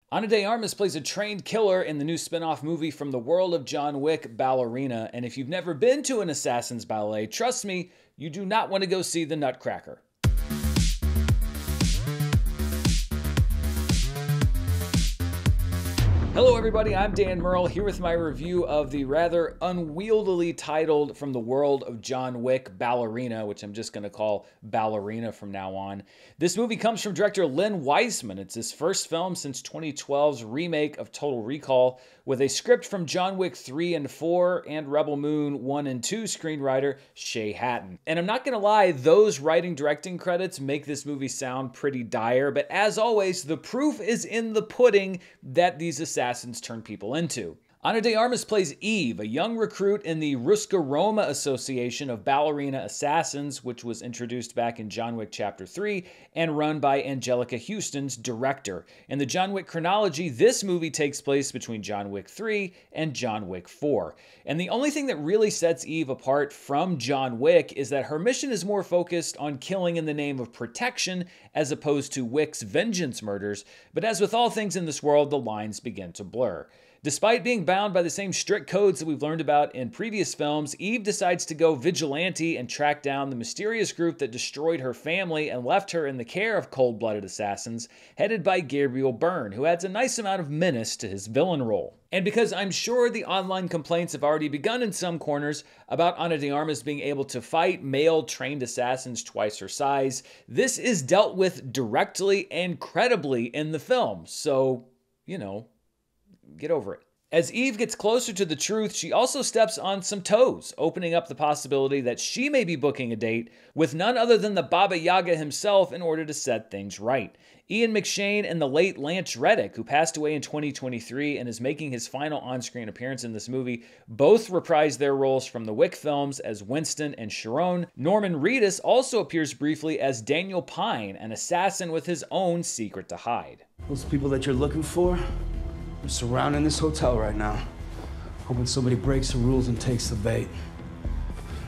Ana de Armas plays a trained killer in the new spin-off movie from the world of John Wick, Ballerina, and if you've never been to an assassin's ballet, trust me, you do not want to go see the Nutcracker. Hello everybody, I'm Dan Murrell here with my review of the rather unwieldily titled From the World of John Wick, Ballerina, which I'm just going to call Ballerina from now on. This movie comes from director Len Wiseman. It's his first film since 2012's remake of Total Recall, with a script from John Wick 3 and 4 and Rebel Moon 1 and 2 screenwriter Shay Hatton. And I'm not going to lie, those writing directing credits make this movie sound pretty dire, but as always, the proof is in the pudding that these assassins turn people into. Ana de Armas plays Eve, a young recruit in the Ruska Roma Association of Ballerina Assassins, which was introduced back in John Wick Chapter 3 and run by Anjelica Huston's director. In the John Wick chronology, this movie takes place between John Wick 3 and John Wick 4. And the only thing that really sets Eve apart from John Wick is that her mission is more focused on killing in the name of protection as opposed to Wick's vengeance murders, but as with all things in this world, the lines begin to blur. Despite being bound by the same strict codes that we've learned about in previous films, Eve decides to go vigilante and track down the mysterious group that destroyed her family and left her in the care of cold-blooded assassins, headed by Gabriel Byrne, who adds a nice amount of menace to his villain role. And because I'm sure the online complaints have already begun in some corners about Ana de Armas being able to fight male trained assassins twice her size, this is dealt with directly and credibly in the film. So, get over it. As Eve gets closer to the truth, she also steps on some toes, opening up the possibility that she may be booking a date with none other than the Baba Yaga himself in order to set things right. Ian McShane and the late Lance Reddick, who passed away in 2023 and is making his final on-screen appearance in this movie, both reprise their roles from the Wick films as Winston and Sharon. Norman Reedus also appears briefly as Daniel Pine, an assassin with his own secret to hide. Those people that you're looking for, they're surrounding this hotel right now, hoping somebody breaks the rules and takes the bait.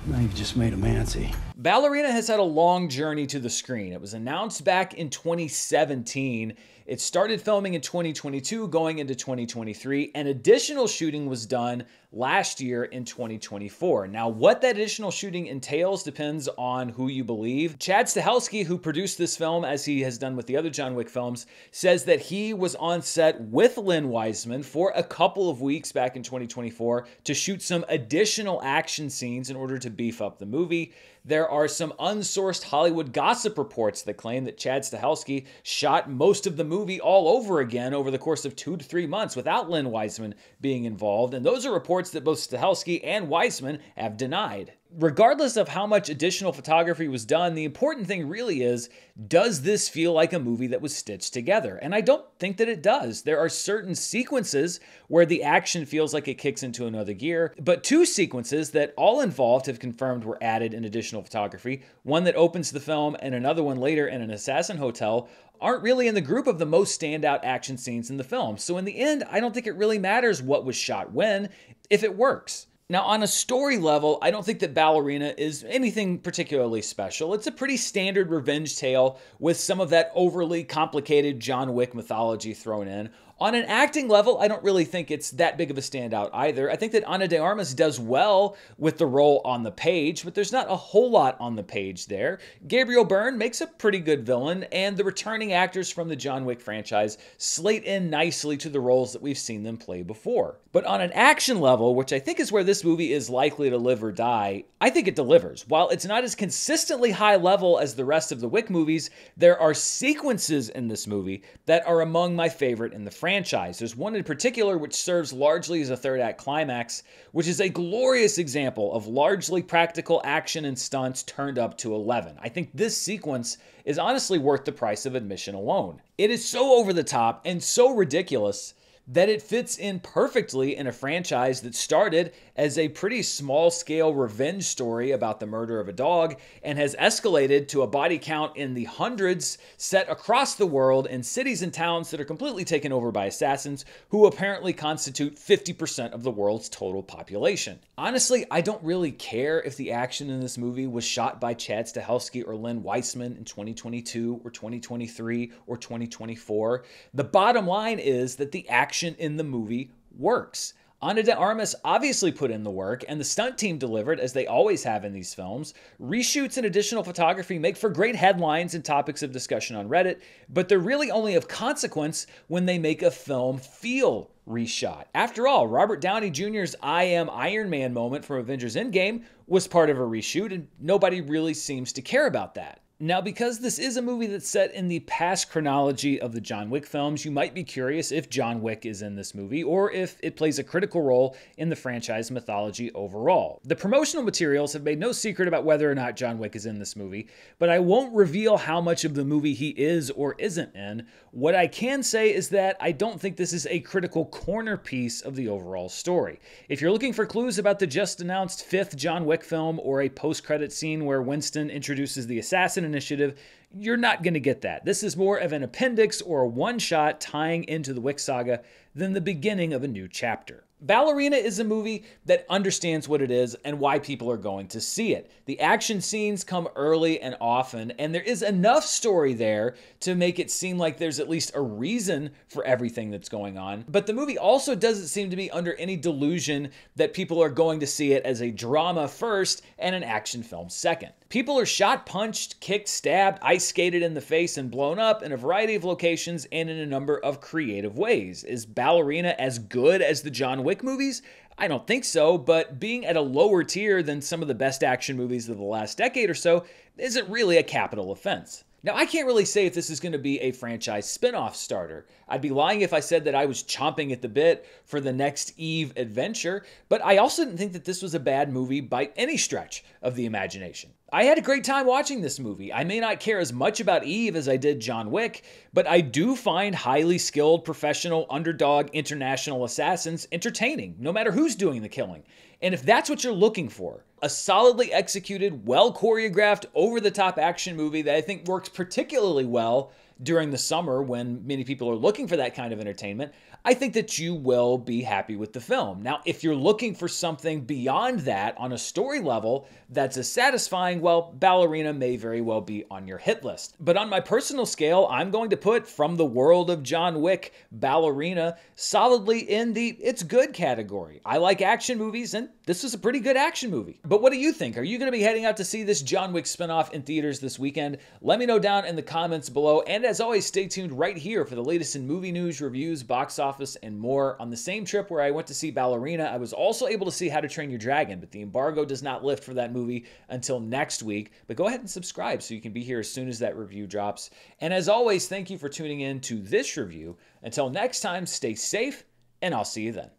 Now you've just made them antsy. Ballerina has had a long journey to the screen. It was announced back in 2017. It started filming in 2022, going into 2023, and additional shooting was done last year in 2024. Now, what that additional shooting entails depends on who you believe. Chad Stahelski, who produced this film, as he has done with the other John Wick films, says that he was on set with Len Wiseman for a couple of weeks back in 2024 to shoot some additional action scenes in order to beef up the movie. There are some unsourced Hollywood gossip reports that claim that Chad Stahelski shot most of the movie all over again over the course of 2 to 3 months without Len Wiseman being involved, and those are reports that both Stahelski and Wiseman have denied. Regardless of how much additional photography was done, the important thing really is, does this feel like a movie that was stitched together? And I don't think that it does. There are certain sequences where the action feels like it kicks into another gear, but two sequences that all involved have confirmed were added in additional photography, one that opens the film and another one later in an assassin hotel, aren't really in the group of the most standout action scenes in the film. So in the end, I don't think it really matters what was shot when, if it works. Now, on a story level, I don't think that Ballerina is anything particularly special. It's a pretty standard revenge tale with some of that overly complicated John Wick mythology thrown in. On an acting level, I don't really think it's that big of a standout either. I think that Ana de Armas does well with the role on the page, but there's not a whole lot on the page there. Gabriel Byrne makes a pretty good villain, and the returning actors from the John Wick franchise slate in nicely to the roles that we've seen them play before. But on an action level, which I think is where this movie is likely to live or die, I think it delivers. While it's not as consistently high level as the rest of the Wick movies, there are sequences in this movie that are among my favorite in the franchise. There's one in particular which serves largely as a third act climax, which is a glorious example of largely practical action and stunts turned up to 11. I think this sequence is honestly worth the price of admission alone. It is so over the top and so ridiculous that it fits in perfectly in a franchise that started as a pretty small-scale revenge story about the murder of a dog and has escalated to a body count in the hundreds set across the world in cities and towns that are completely taken over by assassins who apparently constitute 50% of the world's total population. Honestly, I don't really care if the action in this movie was shot by Chad Stahelski or Len Wiseman in 2022 or 2023 or 2024. The bottom line is that the action in the movie works. Ana de Armas obviously put in the work, and the stunt team delivered, as they always have in these films. Reshoots and additional photography make for great headlines and topics of discussion on Reddit, but they're really only of consequence when they make a film feel reshot. After all, Robert Downey Jr.'s I Am Iron Man moment from Avengers Endgame was part of a reshoot, and nobody really seems to care about that. Now, because this is a movie that's set in the past chronology of the John Wick films, you might be curious if John Wick is in this movie or if it plays a critical role in the franchise mythology overall. The promotional materials have made no secret about whether or not John Wick is in this movie, but I won't reveal how much of the movie he is or isn't in. What I can say is that I don't think this is a critical corner piece of the overall story. If you're looking for clues about the just announced 5th John Wick film or a post-credit scene where Winston introduces the assassin initiative, you're not going to get that. This is more of an appendix or a one-shot tying into the Wick saga than the beginning of a new chapter. Ballerina is a movie that understands what it is and why people are going to see it. The action scenes come early and often, and there is enough story there to make it seem like there's at least a reason for everything that's going on. But the movie also doesn't seem to be under any delusion that people are going to see it as a drama first and an action film second. People are shot, punched, kicked, stabbed, ice skated in the face, and blown up in a variety of locations and in a number of creative ways. Is Ballerina as good as the John Wick movies? I don't think so, but being at a lower tier than some of the best action movies of the last decade or so isn't really a capital offense. Now, I can't really say if this is going to be a franchise spin-off starter. I'd be lying if I said that I was chomping at the bit for the next Eve adventure, but I also didn't think that this was a bad movie by any stretch of the imagination. I had a great time watching this movie. I may not care as much about Eve as I did John Wick, but I do find highly skilled, professional, underdog, international assassins entertaining, no matter who's doing the killing. And if that's what you're looking for, a solidly executed, well-choreographed, over-the-top action movie that I think works particularly well during the summer when many people are looking for that kind of entertainment, I think that you will be happy with the film. Now, if you're looking for something beyond that on a story level that's as satisfying, well, Ballerina may very well be on your hit list. But on my personal scale, I'm going to put From the World of John Wick, Ballerina, solidly in the it's good category. I like action movies, and this is a pretty good action movie. But what do you think? Are you going to be heading out to see this John Wick spinoff in theaters this weekend? Let me know down in the comments below. And as always, stay tuned right here for the latest in movie news, reviews, box office, and more. On the same trip where I went to see Ballerina, I was also able to see How to Train Your Dragon, but the embargo does not lift for that movie until next week. But go ahead and subscribe so you can be here as soon as that review drops. And as always, thank you for tuning in to this review. Until next time, stay safe, and I'll see you then.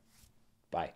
Bye.